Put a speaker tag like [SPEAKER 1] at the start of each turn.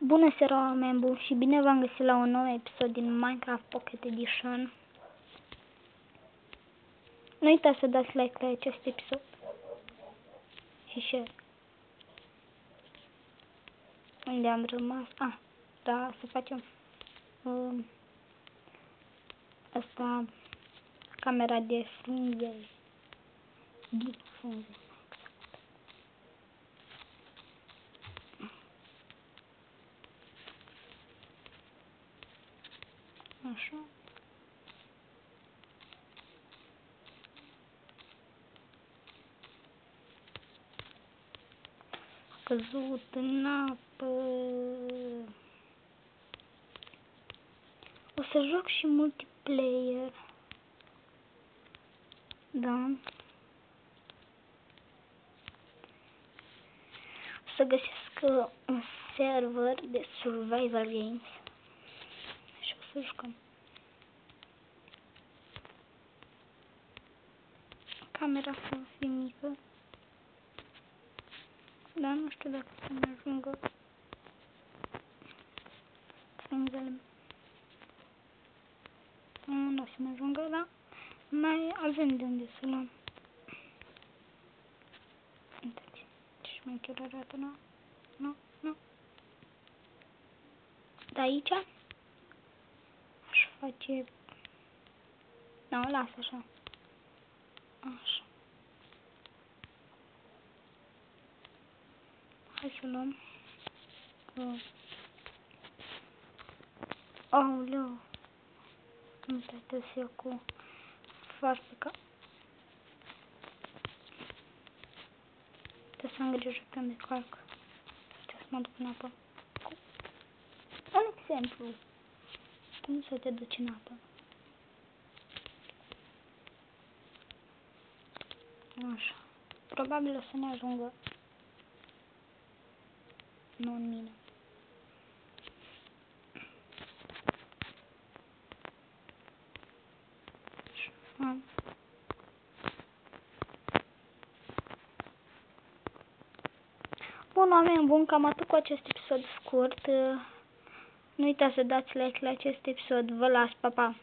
[SPEAKER 1] Bună seara, oameni buni, și bine v-am găsit la un nou episod din Minecraft Pocket Edition. Nu uitați să dați like la acest episod și share. Unde am rămas? Da, să facem asta, camera de frunze, din frunze. Așa. Căzut în apă. O să joc și multiplayer. Da. O să găsesc un server de survival games și o să jucăm. Camera să fie mică. Da, nu știu dacă să-mi ajungă frunzele. Nu o să-mi ajungă, da. Mai avem de unde să luăm. Uitați, ce șmecher arată, nu. Da, aici aș face... Nu, las așa. Așa. Hai să luăm. Aoleu. Nu trebuie să iau cu farfica. Trebuie să am grijă când de calc. Trebuie să mă duc în apă. Un exemplu. Cum să te duci în apă? Așa. Probabil o să ne ajungă. Nu în mine. Așa. Bun, oameni buni, cam atât cu acest episod scurt. Nu uitați să dați like la acest episod. Vă las, pa, pa!